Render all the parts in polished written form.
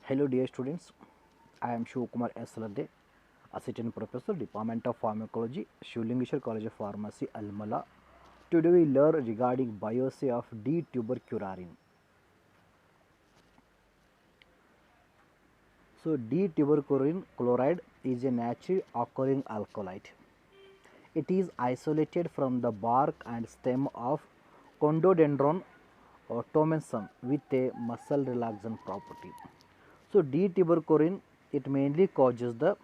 Hello dear students, I am Shivakumar S. Ladde, Assistant Professor, Department of Pharmacology, Shivlingeshwar College of Pharmacy, Almala. Today we learn regarding biopsy of D-tuberculin. So D-tuberculin chloride is a naturally occurring alkaloid. It is isolated from the bark and stem of Condodendron or Tomensum with a muscle relaxant property. So D-tuberculin, it mainly causes the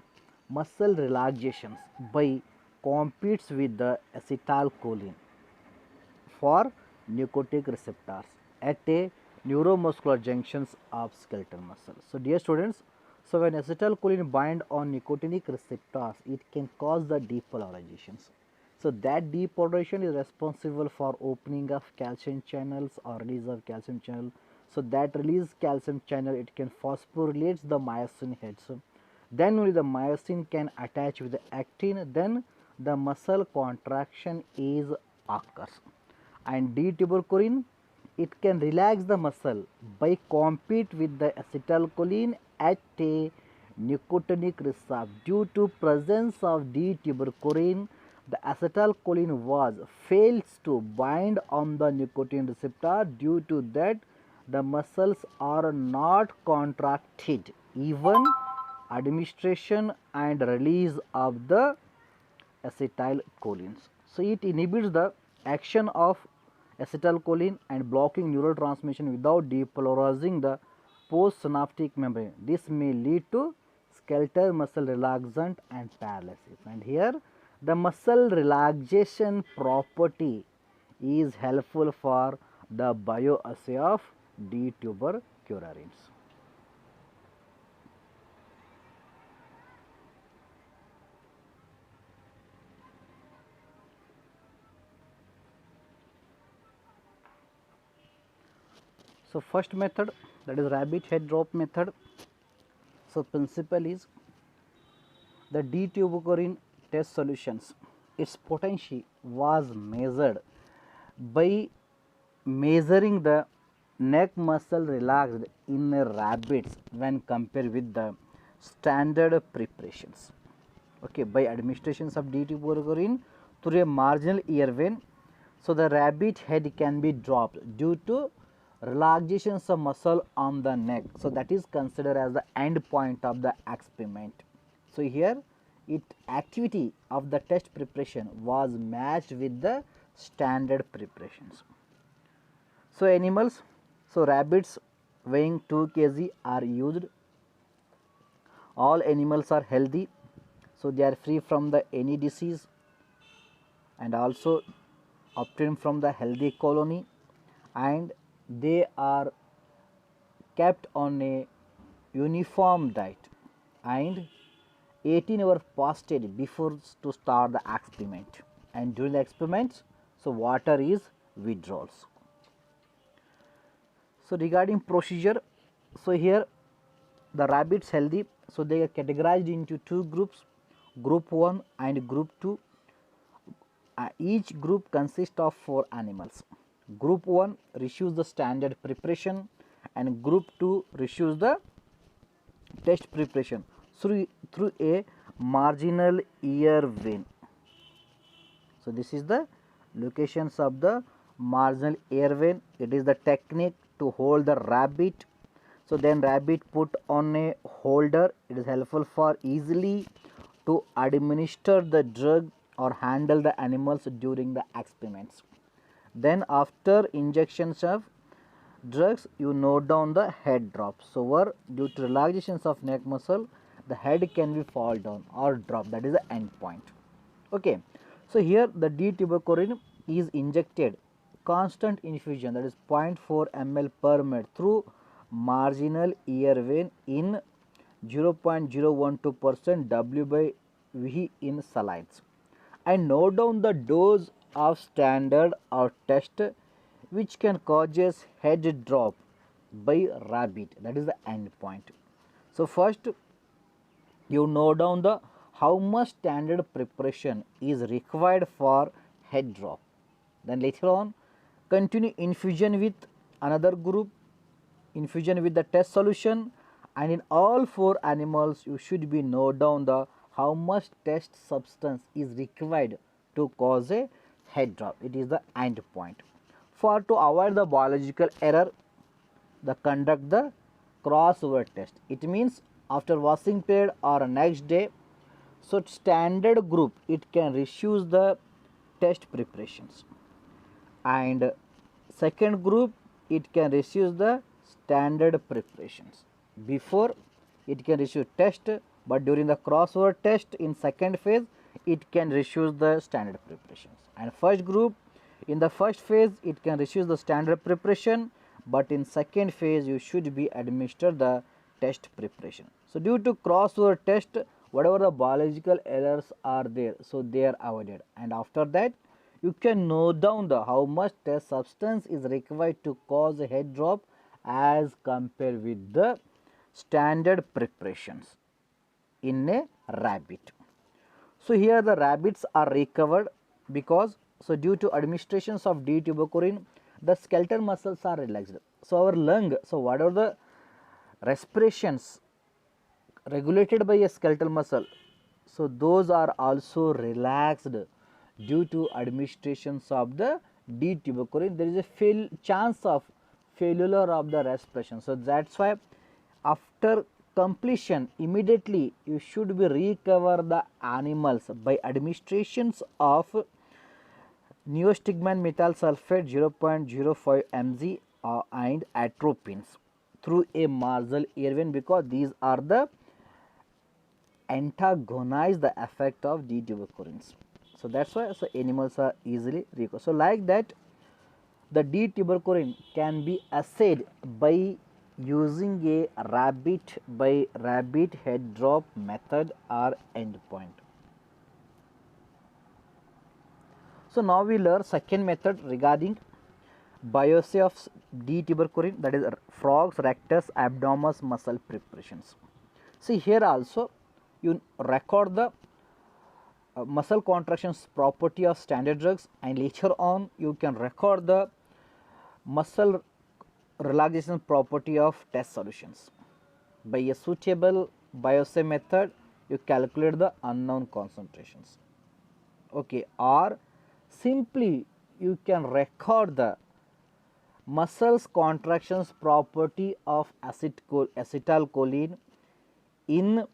muscle relaxations by competes with the acetylcholine for nicotinic receptors at a neuromuscular junctions of skeletal muscle. So dear students, so when acetylcholine bind on nicotinic receptors, it can cause the depolarizations. So that depolarization is responsible for opening of calcium channels or release of calcium channel. So that release calcium channel, it can phosphorylates the myosin heads. Then only the myosin can attach with the actin. Then the muscle contraction is occurs. And D-tuberculin, it can relax the muscle by compete with the acetylcholine at a nicotinic receptor. Due to presence of D-tuberculin, the acetylcholine was fails to bind on the nicotine receptor. Due to that, the muscles are not contracted. Even administration and release of the acetylcholines. So it inhibits the action of acetylcholine and blocking neurotransmission without depolarizing the postsynaptic membrane. This may lead to skeletal muscle relaxant and paralysis. And here the muscle relaxation property is helpful for the bioassay of D tuberculins. So first method, that is rabbit head drop method. So principle is the D-tuberculin test solutions. Its potency was measured by measuring the neck muscle relaxed in rabbits when compared with the standard preparations. Okay, by administrations of D-tuberculin through a marginal ear vein. So the rabbit head can be dropped due to relaxations of muscle on the neck. So that is considered as the end point of the experiment. So here it activity of the test preparation was matched with the standard preparations. So animals, so rabbits weighing 2 kg are used. All animals are healthy, so they are free from the any disease and also obtained from the healthy colony, and they are kept on a uniform diet, and 18 hours fasted before to start the experiment, and during the experiments, so water is withdrawals. So regarding procedure, so here the rabbits healthy, so they are categorized into two groups, group 1 and group 2. Each group consists of 4 animals. Group 1 receives the standard preparation and group 2 receives the test preparation through a marginal ear vein. So this is the locations of the marginal ear vein. It is the technique to hold the rabbit. So then rabbit put on a holder. It is helpful for easily to administer the drug or handle the animals during the experiments. Then after injections of drugs, you note down the head drop. So where due to relaxations of neck muscle, the head can be fall down or drop. That is the end point. Okay. So here the D-tuberculin is injected constant infusion, that is 0.4 ml per minute through marginal ear vein in 0.012% W by V in salines, and note down the dose of standard or test which can causes head drop by rabbit. That is the end point. So first you note down the how much standard preparation is required for head drop. Then later on continue infusion with another group, infusion with the test solution, and in all four animals you should be note down the how much test substance is required to cause a head drop. It is the end point. For to avoid the biological error, the conduct the crossover test. It means after washing period or next day, so standard group it can refuse the test preparations, and second group it can refuse the standard preparations. Before it can refuse test, but during the crossover test in second phase it can refuse the standard preparations. And first group, in the first phase it can refuse the standard preparation, but in second phase you should be administer the test preparation. So due to crossover test, whatever the biological errors are there, so they are avoided, and after that you can note down the how much test substance is required to cause a head drop as compared with the standard preparations in a rabbit. So here the rabbits are recovered because, so due to administrations of D-tuberculin, the skeletal muscles are relaxed. So our lung, so whatever the respirations regulated by a skeletal muscle, so those are also relaxed due to administrations of the D-tuberculin. There is a chance of failure of the respiration. So that's why after completion immediately you should be recover the animals by administrations of neostigmine methyl sulfate 0.05 mg and atropines through a nasal air vein, because these are the antagonize the effect of D-tuberculins. So that's why so animals are easily recovered. So like that, the D-tuberculin can be assayed by using a rabbit by rabbit head drop method or endpoint. So now we learn second method regarding biopsy of D-tuberculin, that is frogs rectus abdominis muscle preparations. See here also you record the muscle contractions property of standard drugs, and later on you can record the muscle relaxation property of test solutions. By a suitable biopsy method you calculate the unknown concentrations, okay, or simply you can record the muscles contractions property of acetylcholine in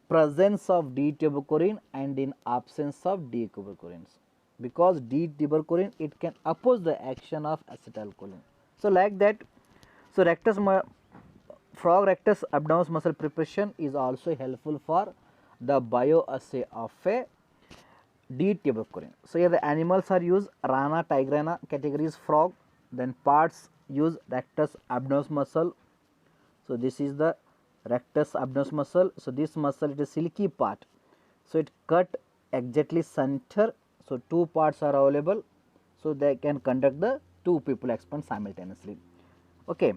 presence of D-tuberculin and in absence of D-tuberculins, because D-tuberculin it can oppose the action of acetylcholine. So like that, so frog rectus abdominis muscle preparation is also helpful for the bioassay of a D-tuberculin. So here the animals are used Rana tigrana categories frog, then parts use rectus abdominis muscle. So this is the rectus abdominis muscle. So this muscle, it is silky part, so it cut exactly center, so two parts are available, so they can conduct the two people experiment simultaneously. Okay,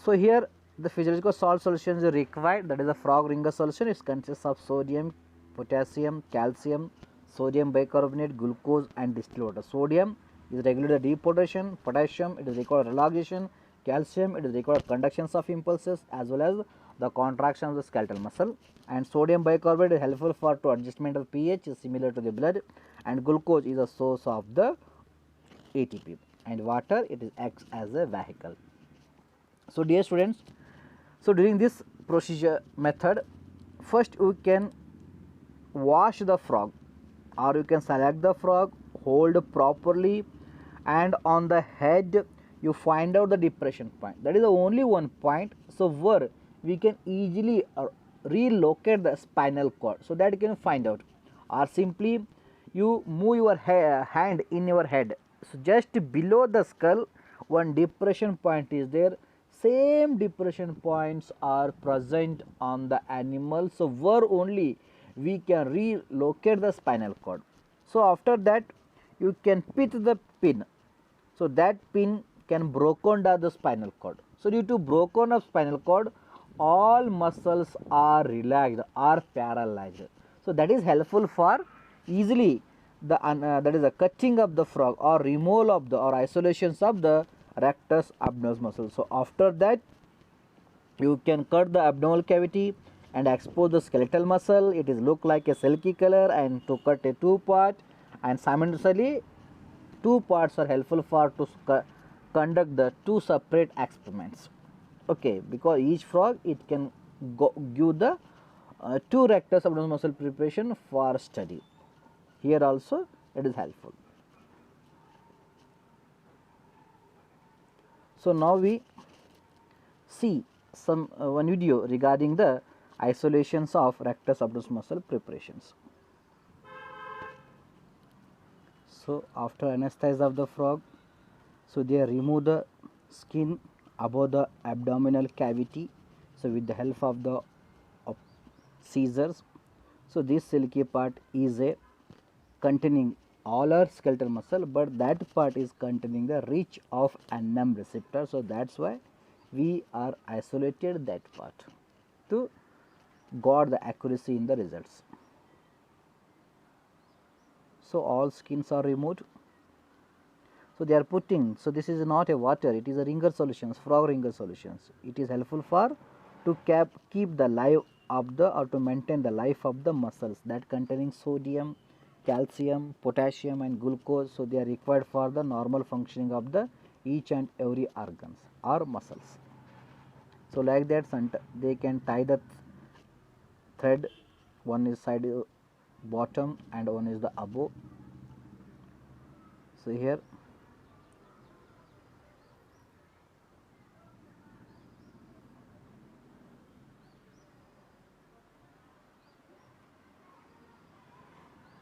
so here the physiological salt solution is required, that is the frog ringer solution. It consists of sodium, potassium, calcium, sodium bicarbonate, glucose and distilled water. Sodium is regulate the depotration, potassium it is required relaxation, calcium it is required conductions of impulses as well as the contraction of the skeletal muscle, and sodium bicarbonate is helpful for to adjustment of pH similar to the blood, and glucose is a source of the ATP, and water it is acts as a vehicle. So dear students, so during this procedure method, first you can wash the frog or you can select the frog, hold properly, and on the head you find out the depression point. That is the only one point, so where we can easily relocate the spinal cord, so that you can find out, or simply you move your hand in your head, so just below the skull one depression point is there, same depression points are present on the animal, so where only we can relocate the spinal cord. So after that you can put the pin, so that pin can broken down the spinal cord. So due to broken of spinal cord, all muscles are relaxed or paralyzed, so that is helpful for easily the that is the cutting of the frog or removal of the or isolations of the rectus abdominis muscle. So after that You can cut the abdominal cavity and expose the skeletal muscle. It is look like a silky color, and to cut a two part, and simultaneously two parts are helpful for to conduct the two separate experiments. Okay, because each frog it can give the two rectus abdominal muscle preparation for study. Here also it is helpful. So now we see some one video regarding the isolations of rectus abdominis muscle preparations. So after anesthesia of the frog, so they remove the skin above the abdominal cavity, so with the help of the scissors. So this silky part is a containing all our skeletal muscle, but that part is containing the reach of NM receptor. So that's why we are isolated that part to got the accuracy in the results. So all skins are removed. So they are putting, so this is not a water, it is a ringer solutions, frog ringer solutions. It is helpful for to keep the life of the or to maintain the life of the muscles that containing sodium, calcium, potassium and glucose. So they are required for the normal functioning of the each and every organs or muscles. So like that they can tie the thread, one is side bottom and one is the above. So here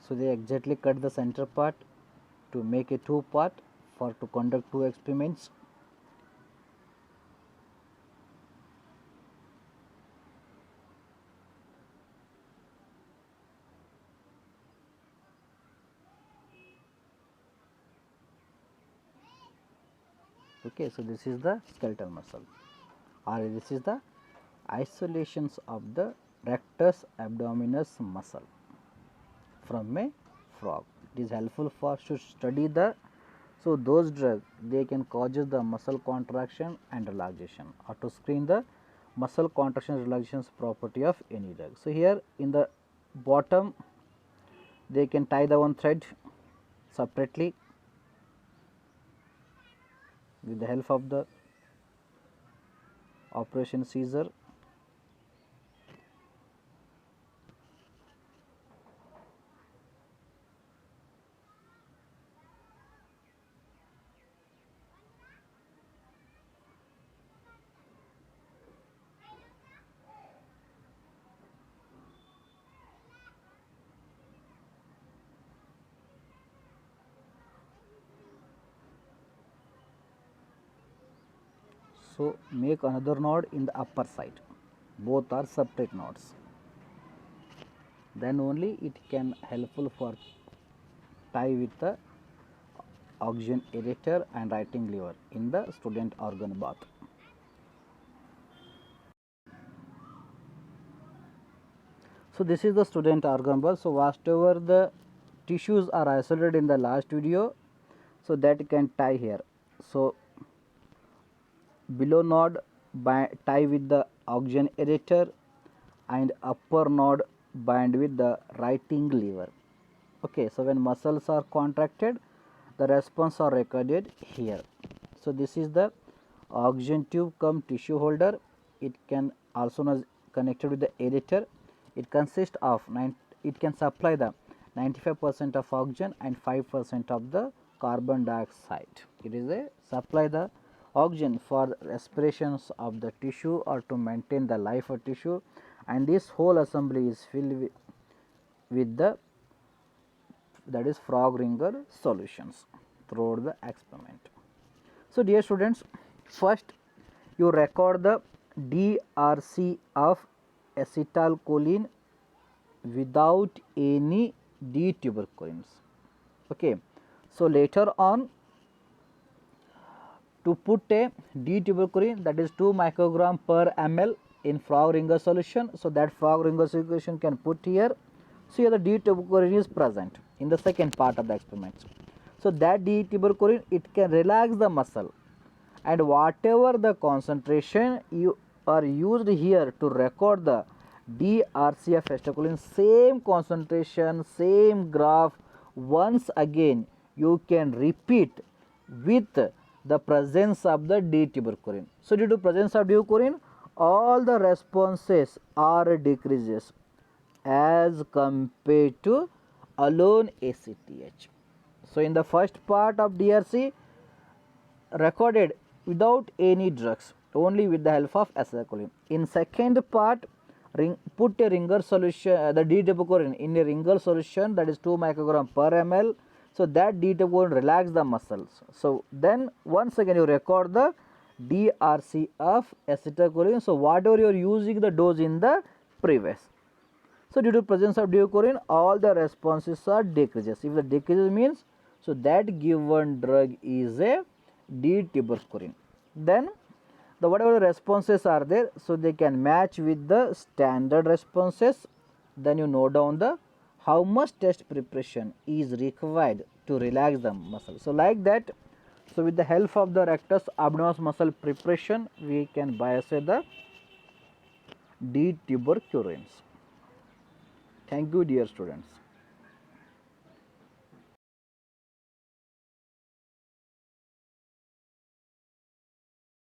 so they exactly cut the center part to make a two part for to conduct two experiments. Okay, so this is the skeletal muscle, or this is the isolations of the rectus abdominis muscle from a frog. It is helpful for to study the, so those drugs they can causes the muscle contraction and relaxation, or to screen the muscle contraction relaxations property of any drug. So here in the bottom they can tie the one thread separately with the help of the operation scissor. So make another node in the upper side, both are separate nodes, then only it can helpful for tie with the oxygen aerator and writing lever in the student organ bath. So this is the student organ bath. So whatever the tissues are isolated in the last video, so that can tie here. So below node tie with the oxygen aerator and upper node bind with the writing lever. Okay, so when muscles are contracted, the response are recorded here. So this is the oxygen tube cum tissue holder. It can also known as connected with the aerator. It consists of it can supply the 95% of oxygen and 5% of the carbon dioxide. It is a supply the oxygen for respirations of the tissue or to maintain the life of tissue, and this whole assembly is filled with the, that is frog ringer solutions throughout the experiment. So dear students, first you record the DRC of acetylcholine without any D-tuberculins. Okay, so later on to put a D-tuberculin, that is 2 microgram per ml in frog ringer solution. So that frog ringer solution can put here. So here the D-tuberculin is present in the second part of the experiment. So that D-tuberculin, it can relax the muscle, and whatever the concentration you are used here to record the DRC of acetylcholine, same concentration, same graph. Once again you can repeat with the presence of the D-tuberculin. So due to presence of D-tuberculin, all the responses are decreases as compared to alone ACTH. So in the first part of DRC, recorded without any drugs, only with the help of acetylcholine. In second part, put a ringer solution, the D-tuberculin in a ringer solution, that is 2 microgram per ml. So that D-tuberculin relax the muscles. So then once again you record the DRC of acetylcholine. So whatever you are using the dose in the previous. So due to presence of D-tuberculin, all the responses are decreases. If the decreases means, so that given drug is a D-tuberculin. Then the whatever responses are there, so they can match with the standard responses. Then you note down the how much test preparation is required to relax the muscle. So like that, so with the help of the rectus abdominis muscle preparation, we can biopsy the D-tuberculins. Thank you, dear students.